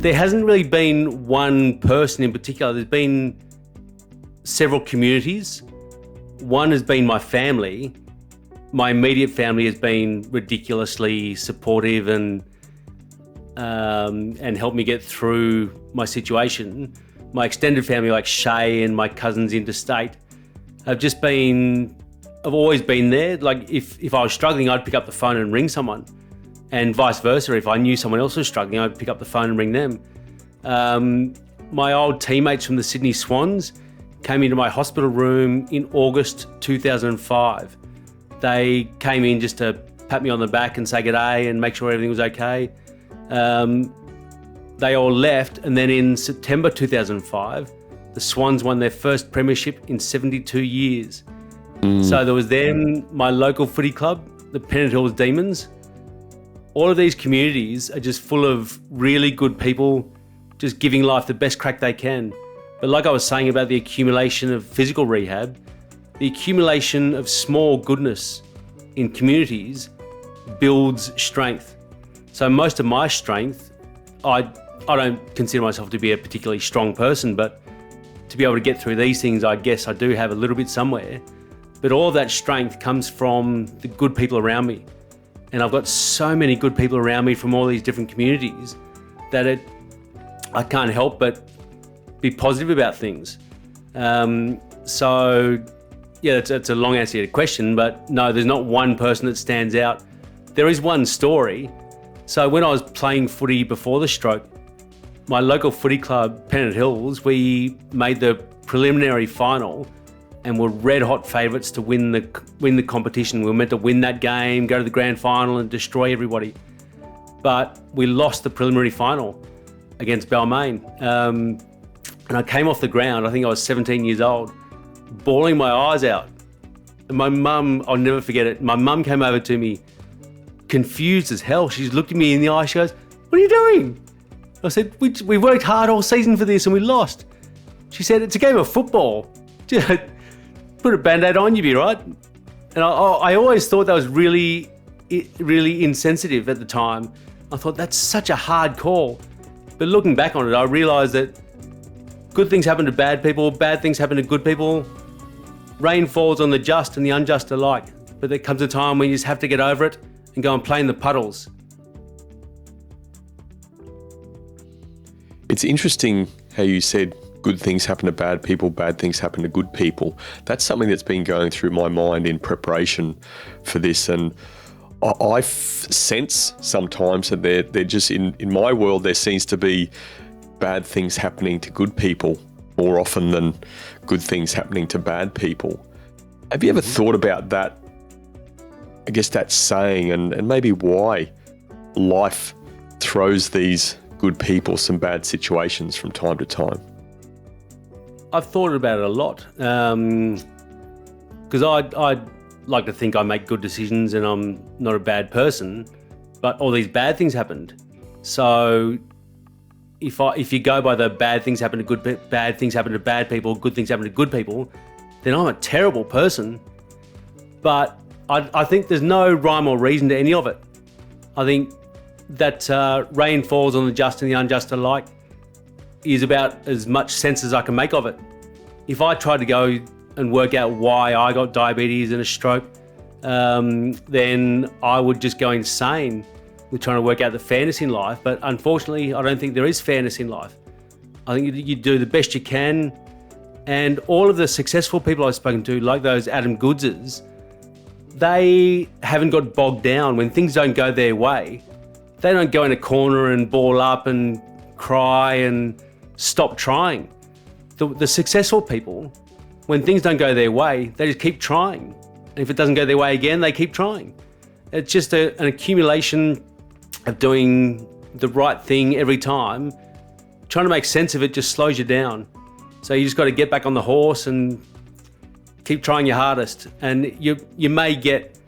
There hasn't really been one person in particular. There's been several communities. One has been my family. My immediate family has been ridiculously supportive and helped me get through my situation. My extended family, like Shay and my cousins interstate, have always been there. Like if I was struggling, I'd pick up the phone and ring someone, and vice versa. If I knew someone else was struggling, I'd pick up the phone and ring them. My old teammates from the Sydney Swans came into my hospital room in August 2005. They came in just to pat me on the back and say g'day and make sure everything was okay. They all left, and then in September 2005, the Swans won their first premiership in 72 years. So there was them, my local footy club, the Pennant Hills Demons. All of these communities are just full of really good people, just giving life the best crack they can. But like I was saying about the accumulation of physical rehab, the accumulation of small goodness in communities builds strength. So most of my strength, I don't consider myself to be a particularly strong person, but to be able to get through these things, I guess I do have a little bit somewhere. But all of that strength comes from the good people around me. And I've got so many good people around me from all these different communities that I can't help but be positive about things. So yeah, it's a long answer to your question, but no, there's not one person that stands out. There is one story. So when I was playing footy before the stroke, my local footy club, Pennant Hills, we made the preliminary final and were red hot favourites to win the competition. We were meant to win that game, go to the grand final and destroy everybody. But we lost the preliminary final against Balmain. And I came off the ground, I think I was 17 years old, bawling my eyes out. And my mum, I'll never forget it, my mum came over to me, confused as hell. She looked at me in the eye, she goes, "What are you doing?" I said, we worked hard all season for this and we lost. She said, "It's a game of football. Just put a Band-Aid on, you'll be right." And I always thought that was really, really insensitive at the time. I thought that's such a hard call. But looking back on it, I realised that good things happen to bad people, bad things happen to good people. Rain falls on the just and the unjust alike. But there comes a time when you just have to get over it and go and play in the puddles. It's interesting how you said good things happen to bad people, bad things happen to good people. That's something that's been going through my mind in preparation for this. And I sense sometimes that they're just, in my world, there seems to be bad things happening to good people more often than good things happening to bad people. Have you ever thought about that, I guess that saying, and maybe why life throws these good people some bad situations from time to time? I've thought about it a lot because I'd like to think I make good decisions and I'm not a bad person, but all these bad things happened. So if you go by the bad things happen to bad things happen to bad people, good things happen to good people, then I'm a terrible person. But I think there's no rhyme or reason to any of it. I think that rain falls on the just and the unjust alike is about as much sense as I can make of it. If I tried to go and work out why I got diabetes and a stroke, then I would just go insane with trying to work out the fairness in life. But unfortunately, I don't think there is fairness in life. I think you do the best you can. And all of the successful people I've spoken to, like those Adam Goodses, they haven't got bogged down when things don't go their way. They don't go in a corner and ball up and cry and stop trying. The successful people, when things don't go their way, they just keep trying. And if it doesn't go their way again, they keep trying. It's just an accumulation of doing the right thing every time. Trying to make sense of it just slows you down. So you just got to get back on the horse and keep trying your hardest. And you may get...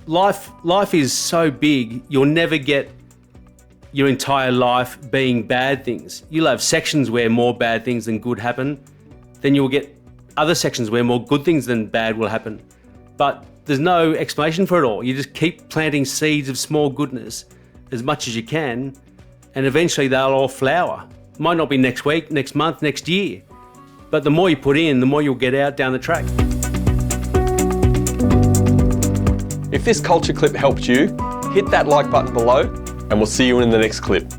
Life is so big, you'll never get your entire life being bad things. You'll have sections where more bad things than good happen. Then you'll get other sections where more good things than bad will happen. But there's no explanation for it all. You just keep planting seeds of small goodness as much as you can, and eventually they'll all flower. Might not be next week, next month, next year, but the more you put in, the more you'll get out down the track. If this culture clip helped you, hit that like button below, and we'll see you in the next clip.